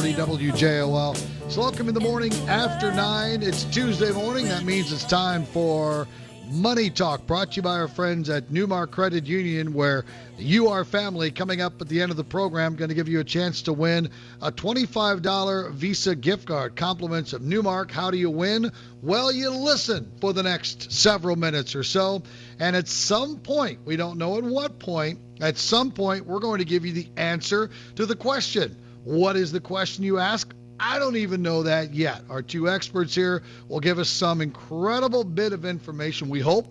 IBEW Joel. So welcome in the morning after 9. It's Tuesday morning. That means it's time for Money Talk, brought to you by our friends at NuMark Credit Union, where you, our family, coming up at the end of the program, going to give you a chance to win a $25 Visa gift card. Compliments of NuMark. How do you win? Well, you listen for the next several minutes or so, and at some point, we don't know at what point, at some point, we're going to give you the answer to the question. What is the question, you ask? I don't even know that yet. Our two experts here will give us some incredible bit of information. We hope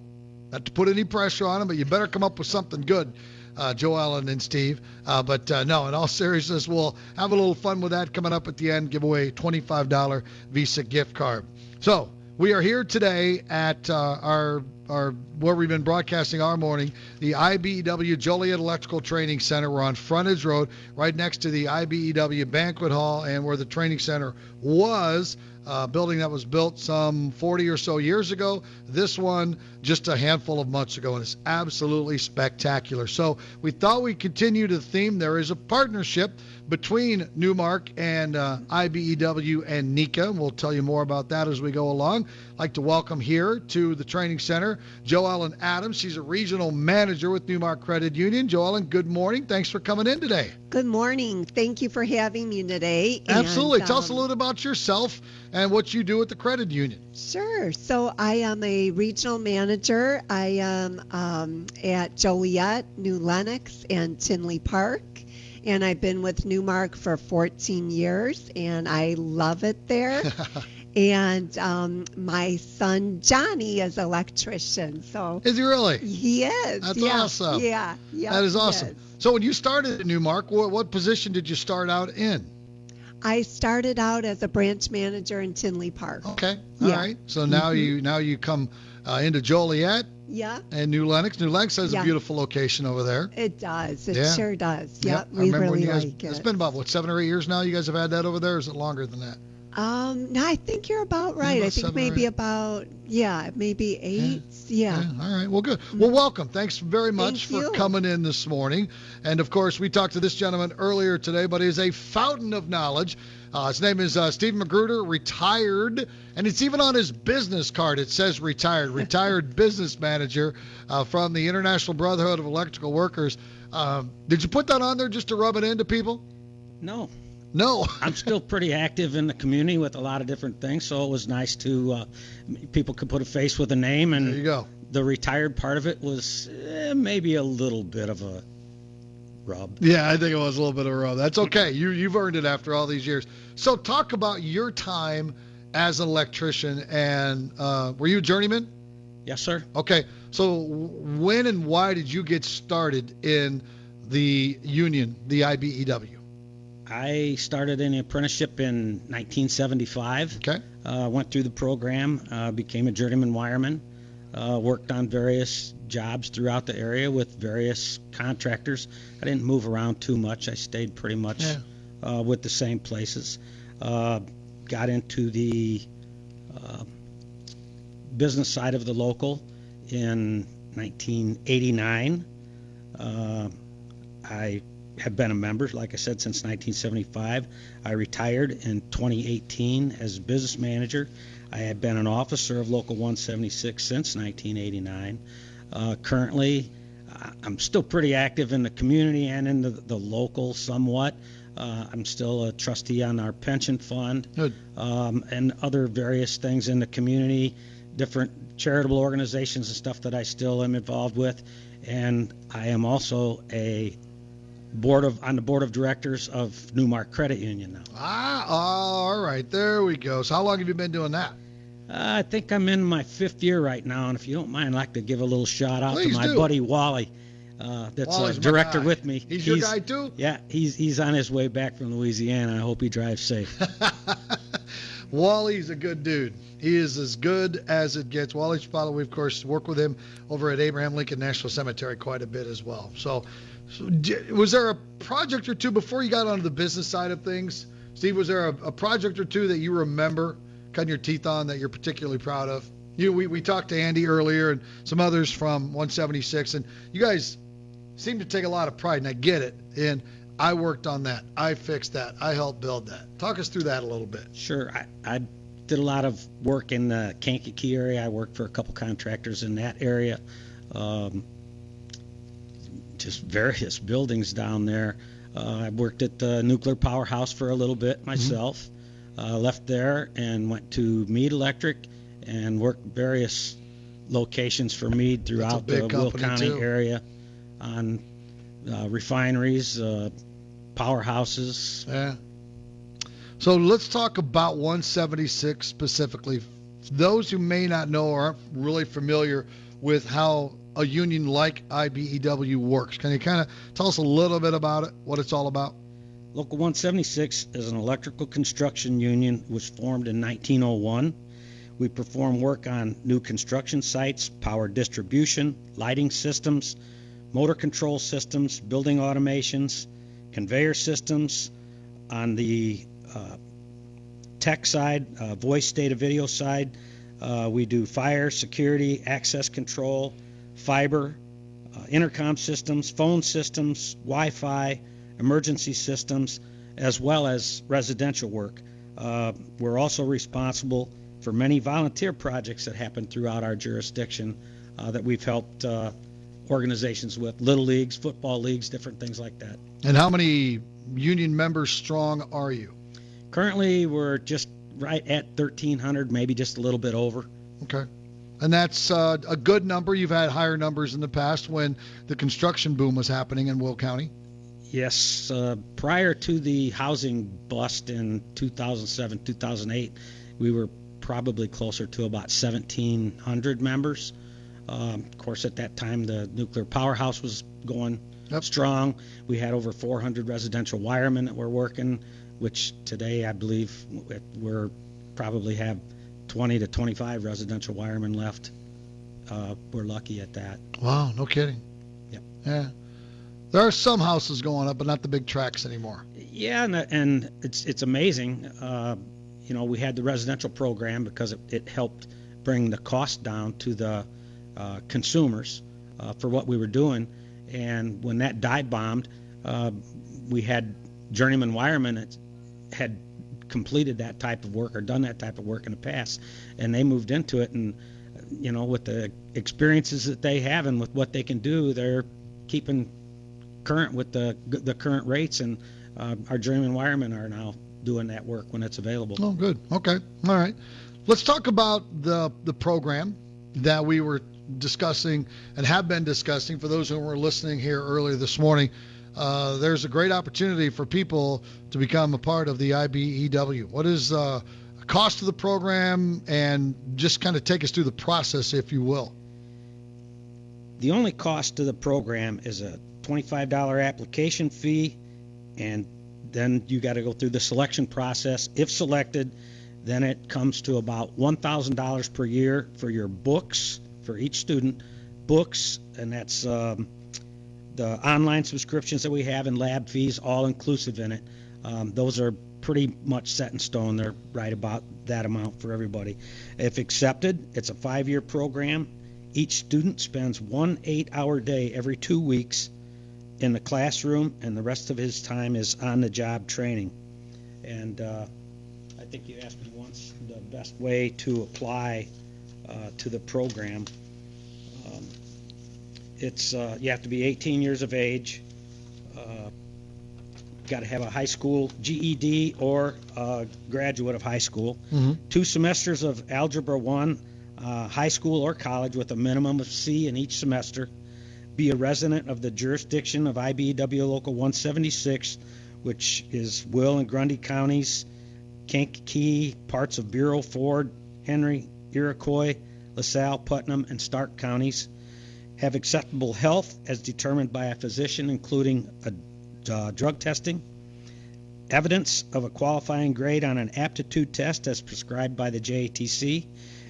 not to put any pressure on them, but you better come up with something good, Joellen and Steve. But no, in all seriousness, we'll have a little fun with that coming up at the end. Give away a $25 Visa gift card. So we are here today at our where we've been broadcasting our morning, the IBEW Joliet Electrical Training Center. We're on Frontage Road, right next to the IBEW Banquet Hall, and where the training center was, a building that was built some 40 or so years ago. This one just a handful of months ago, and it's absolutely spectacular. So we thought we'd continue the theme. There is a partnership between NuMark and IBEW and NICA. We'll tell you more about that as we go along. I'd like to welcome here to the training center Joellen Adams. She's a regional manager with NuMark Credit Union. Joellen, good morning. Thanks for coming in today. Good morning. Thank you for having me today. Absolutely. Tell us a little about yourself and what you do at the credit union. Sure. So I am a regional manager. I am at Joliet, New Lenox, and Tinley Park. And I've been with NuMark for 14 years, and I love it there. And my son Johnny is an electrician. So is he really? He is. That's awesome. Yeah. That is awesome. So when you started at NuMark, what position did you start out in? I started out as a branch manager in Tinley Park. Okay. All right. So now you come into Joliet. Yeah. And New Lenox. New Lenox has a beautiful location over there. It does. It sure does. Yep. I remember really when you guys, like it. It's been about, 7 or 8 years now you guys have had that over there, or is it longer than that? No, I think you're about right. I think maybe about, maybe 8. Yeah. All right. Well, good. Well, welcome. Thanks very much for coming in this morning. And, of course, we talked to this gentleman earlier today, but he's a fountain of knowledge. His name is Steve Magruder, retired, and it's even on his business card. It says retired business manager from the International Brotherhood of Electrical Workers. Did you put that on there just to rub it into people? No. I'm still pretty active in the community with a lot of different things, so it was nice to people could put a face with a name. And there you go. The retired part of it was maybe a little bit of a rub. Yeah, I think it was a little bit of a rub. That's okay. You've earned it after all these years. So talk about your time as an electrician. And were you a journeyman? Yes, sir. Okay. So when and why did you get started in the union, the IBEW? I started an apprenticeship in 1975. Okay. Went through the program, became a journeyman wireman, worked on various jobs throughout the area with various contractors. I didn't move around too much. I stayed pretty much with the same places. Got into the business side of the local in 1989. I have been a member, like I said, since 1975. I retired in 2018 as a business manager. I have been an officer of Local 176 since 1989. Currently, I'm still pretty active in the community and in the local somewhat. I'm still a trustee on our pension fund. Good. And other various things in the community, different charitable organizations and stuff that I still am involved with. And I am also on the board of directors of NuMark Credit Union now. All right. There we go. So how long have you been doing that? I think I'm in my 5th year right now, and if you don't mind, I'd like to give a little shout out to my buddy Wally. That's a director with me. He's your guy too? Yeah, he's on his way back from Louisiana. I hope he drives safe. Wally's a good dude. He is as good as it gets. Wally Chapala, we, of course, work with him over at Abraham Lincoln National Cemetery quite a bit as well. So was there a project or two before you got onto the business side of things? Steve, was there a project or two that you remember cutting your teeth on that you're particularly proud of? We talked to Andy earlier and some others from 176, and you guys seem to take a lot of pride, and I get it, in I worked on that. I fixed that. I helped build that. Talk us through that a little bit. Sure. I did a lot of work in the Kankakee area. I worked for a couple contractors in that area. Just various buildings down there. I worked at the nuclear powerhouse for a little bit myself. Left there and went to Meade Electric and worked various locations for Meade throughout the Will County area on refineries, powerhouses. Yeah. So let's talk about 176 specifically. Those who may not know or aren't really familiar with how a union like IBEW works, can you kind of tell us a little bit about it, what it's all about? Local 176 is an electrical construction union which formed in 1901. We perform work on new construction sites, power distribution, lighting systems, motor control systems, building automations, conveyor systems. On the tech side, voice data video side, we do fire, security, access control, fiber, intercom systems, phone systems, Wi-Fi, emergency systems, as well as residential work. We're also responsible for many volunteer projects that happen throughout our jurisdiction that we've helped organizations with, little leagues, football leagues, different things like that. And how many union members strong are you? Currently, we're just right at 1,300, maybe just a little bit over. Okay. And that's a good number. You've had higher numbers in the past when the construction boom was happening in Will County. Yes. Prior to the housing bust in 2007, 2008, we were probably closer to about 1,700 members. Of course, at that time, the nuclear powerhouse was going strong. We had over 400 residential wiremen that were working, which today I believe we're probably have 20 to 25 residential wiremen left. We're lucky at that. Wow, no kidding. Yep. Yeah. There are some houses going up, but not the big tracks anymore. Yeah, and it's amazing. We had the residential program because it helped bring the cost down to the consumers for what we were doing. And when that dive bombed, we had journeyman wiremen that had completed that type of work or done that type of work in the past, and they moved into it. And with the experiences that they have and with what they can do, they're keeping current with the current rates, and our journeyman wiremen are now doing that work when it's available. Oh, good. Okay. All right. Let's talk about the program that we were discussing and have been discussing. For those who were listening here earlier this morning, there's a great opportunity for people to become a part of the IBEW. What is the cost of the program, and just kind of take us through the process, if you will. The only cost to the program is a $25 application fee, and then you got to go through the selection process. If selected, then it comes to about $1,000 per year for your books, for each student, books, and that's the online subscriptions that we have and lab fees, all inclusive in it. Those are pretty much set in stone. They're right about that amount for everybody. If accepted, it's a 5-year program. Each student spends 1 8-hour day every 2 weeks in the classroom, and the rest of his time is on-the-job training. And I think you asked me once the best way to apply to the program. You have to be 18 years of age. Got to have a high school GED or a graduate of high school. 2 semesters of Algebra 1, high school or college with a minimum of C in each semester. Be a resident of the jurisdiction of IBEW Local 176, which is Will and Grundy counties, Kankakee, parts of Bureau, Ford, Henry, Iroquois, LaSalle, Putnam, and Stark counties. Have acceptable health as determined by a physician, including a drug testing, evidence of a qualifying grade on an aptitude test as prescribed by the JATC,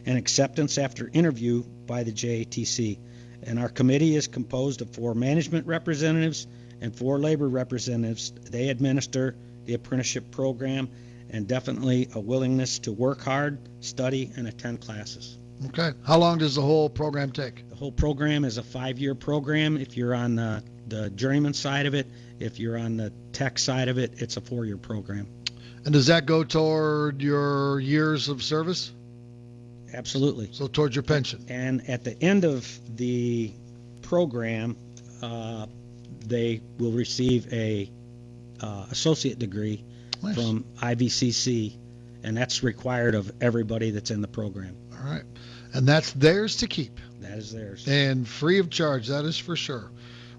and acceptance after interview by the JATC. And our committee is composed of 4 management representatives and 4 labor representatives. They administer the apprenticeship program, and definitely a willingness to work hard, study, and attend classes. Okay. How long does the whole program take? The whole program is a 5-year program. If you're on the journeyman side of it, If you're on the tech side of it, it's a 4-year program. And does that go toward your years of service? Absolutely. So towards your pension? And at the end of the program, they will receive a associate degree Nice. from IVCC, and that's required of everybody that's in the program. All right. And that's theirs to keep. That is theirs. And free of charge, that is for sure.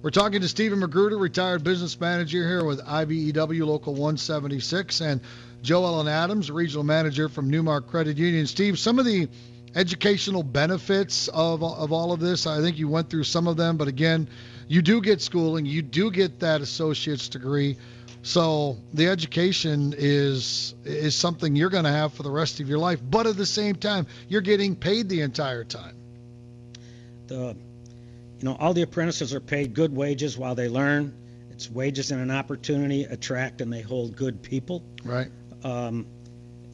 We're talking to Stephen Magruder, retired business manager here with IBEW Local 176, and Joellen Adams, regional manager from NuMark Credit Union. Steve, some of the educational benefits of all of this, I think you went through some of them, but again, you do get schooling, you do get that associate's degree. So the education is something you're going to have for the rest of your life, but at the same time, you're getting paid the entire time. All the apprentices are paid good wages while they learn. It's wages and an opportunity, attract, and they hold good people. Right.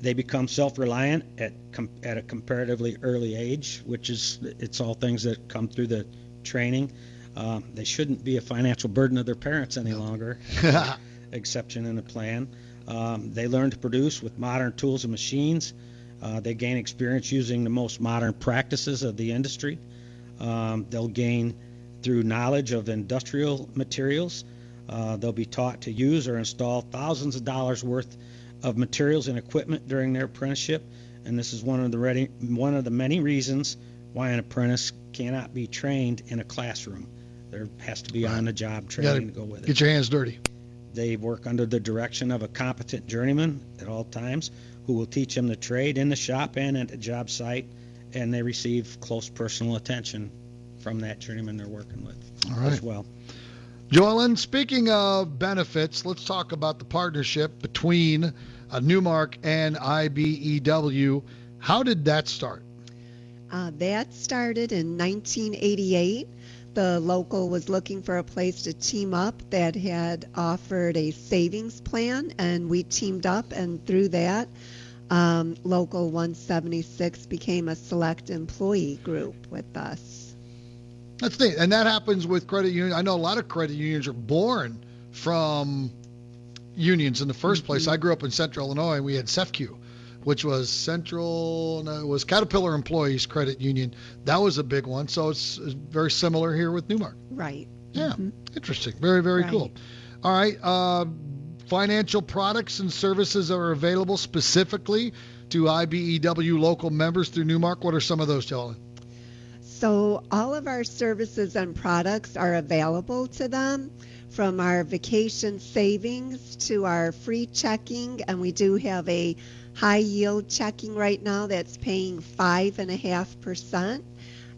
They become self-reliant at a comparatively early age, it's all things that come through the training. They shouldn't be a financial burden of their parents any longer. Exception in the plan. They learn to produce with modern tools and machines. They gain experience using the most modern practices of the industry. They'll gain through knowledge of industrial materials. They'll be taught to use or install thousands of dollars worth of materials and equipment during their apprenticeship, and this is one of the many reasons why an apprentice cannot be trained in a classroom. There has to be on-the-job training to go with it. Get your hands dirty. They work under the direction of a competent journeyman at all times who will teach them the trade in the shop and at the job site, and they receive close personal attention from that journeyman they're working with as well. Joellen, speaking of benefits, let's talk about the partnership between NuMark and IBEW. How did that start? That started in 1988. The local was looking for a place to team up that had offered a savings plan, and we teamed up, and through that, Local 176 became a select employee group with us. That's neat. And that happens with credit unions. I know a lot of credit unions are born from unions in the first place. I grew up in Central Illinois, and we had CEFCU, which was it was Caterpillar Employees Credit Union. That was a big one. So it's very similar here with NuMark. Right. Yeah. Interesting. Very, very cool. All right. Financial products and services are available specifically to IBEW local members through NuMark. What are some of those, Joellen? So all of our services and products are available to them, from our vacation savings to our free checking, and we do have a high yield checking right now that's paying 5.5%.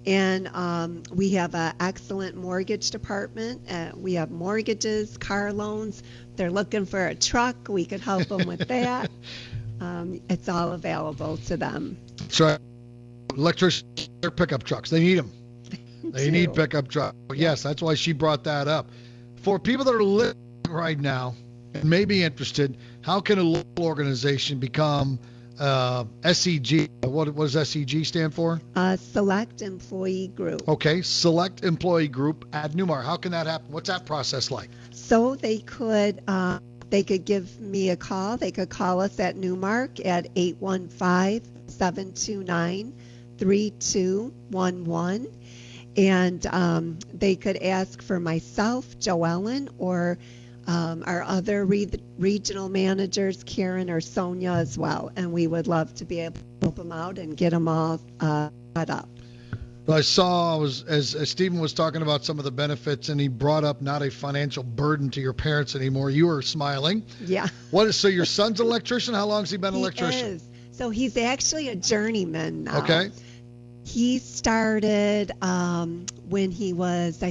And we have an excellent mortgage department. We have mortgages, car loans. If they're looking for a truck, we could help them with that. It's all available to them. That's right. Electricians, pickup trucks. They need them. They need pickup trucks. Yes, that's why she brought that up. For people that are listening right now and may be interested, how can a local organization become SEG? What does SEG stand for? Select Employee Group. Okay, Select Employee Group at NuMark. How can that happen? What's that process like? So they could give me a call. They could call us at NuMark at 815-729-3211. And they could ask for myself, Joellen, or our other regional managers, Karen or Sonia, as well. And we would love to be able to help them out and get them all set up. I saw, as Stephen was talking about some of the benefits, and he brought up not a financial burden to your parents anymore. You were smiling. Yeah. So your son's an electrician? How long has he been an electrician? He is. So he's actually a journeyman now. Okay. He started when he was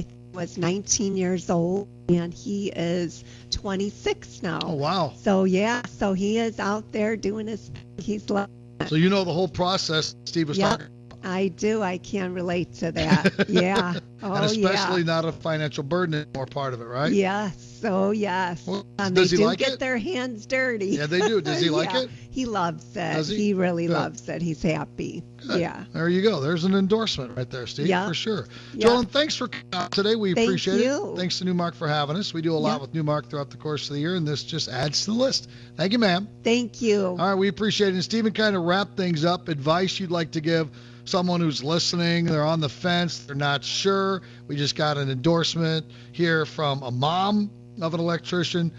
19 years old, and he is 26 now. Oh, wow. So, yeah, so he is out there doing his thing. He's loving it. So you know the whole process Steve was talking about. I do. I can relate to that. Yeah. Oh, and especially yeah. not a financial burden anymore, part of it, right? Yes. Oh, yes. Well, They does he do like get it? their hands dirty. Yeah, they do. Does he like it? He loves it. Does he? He really Good. loves it. He's happy. Good. Yeah. There you go. There's an endorsement right there, Steve, Yeah. for sure. Yeah. Joellen, thanks for coming out today. We Thank appreciate you. it. Thanks to NuMark for having us. We do a lot Yeah. with NuMark throughout the course of the year, and this just adds to the list. Thank you, ma'am. Thank you. All right, we appreciate it. And Stephen, kind of wrap things up. Advice you'd like to give someone who's listening, they're on the fence, they're not sure. We just got an endorsement here from a mom of an electrician.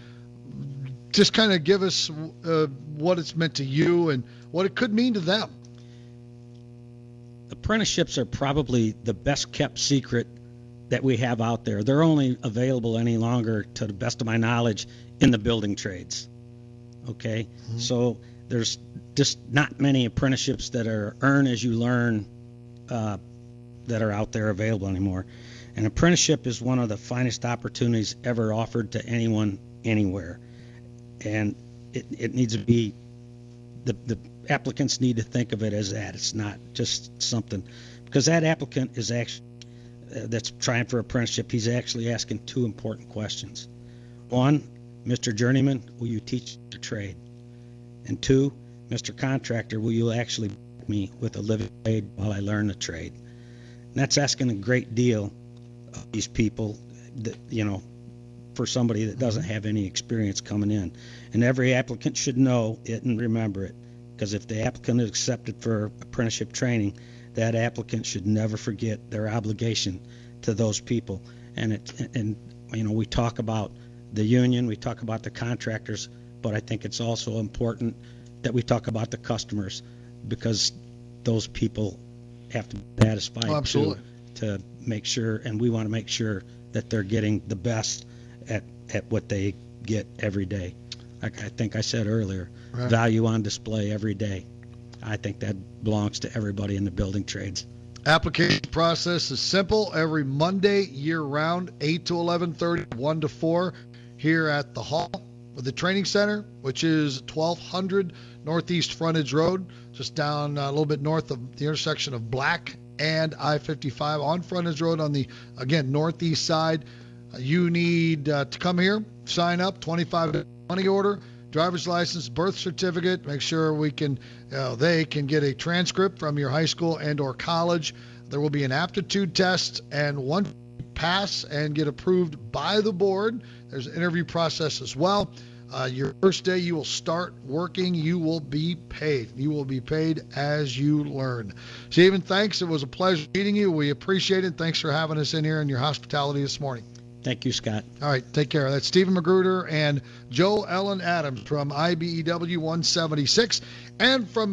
Just kind of give us what it's meant to you and what it could mean to them. Apprenticeships are probably the best kept secret that we have out there. They're only available any longer, to the best of my knowledge, in the building trades. Okay? Mm-hmm. So there's just not many apprenticeships that are earn as you learn that are out there available anymore. An apprenticeship is one of the finest opportunities ever offered to anyone, anywhere. And it needs to be, the applicants need to think of it as that. It's not just something, because that applicant is actually, that's trying for apprenticeship, he's actually asking two important questions. One, Mr. Journeyman, will you teach the trade? And two, Mr. Contractor, will you actually back me with a living trade while I learn the trade? And that's asking a great deal of these people, that, for somebody that doesn't have any experience coming in. And every applicant should know it and remember it, because if the applicant is accepted for apprenticeship training, that applicant should never forget their obligation to those people. And we talk about the union, we talk about the contractors, but I think it's also important that we talk about the customers, because those people have to be satisfied absolutely. to make sure, and we want to make sure that they're getting the best at what they get every day. Like I think I said earlier, Right. Value on display every day. I think that belongs to everybody in the building trades. Application process is simple. Every Monday, year-round, 8 to 11:30, 1 to 4, here at the hall of the training center, which is 1200 Northeast Frontage Road, just down a little bit north of the intersection of Black and I-55 on Frontage Road on the, again, northeast side. You need to come here, sign up, $25 money order, driver's license, birth certificate. Make sure they can get a transcript from your high school and or college. There will be an aptitude test, and once you pass and get approved by the board, there's an interview process as well. Your first day you will start working, you will be paid. You will be paid as you learn. Stephen, thanks. It was a pleasure meeting you. We appreciate it. Thanks for having us in here and your hospitality this morning. Thank you, Scott. All right, take care. That's Stephen Magruder and Joellen Adams from IBEW 176, and from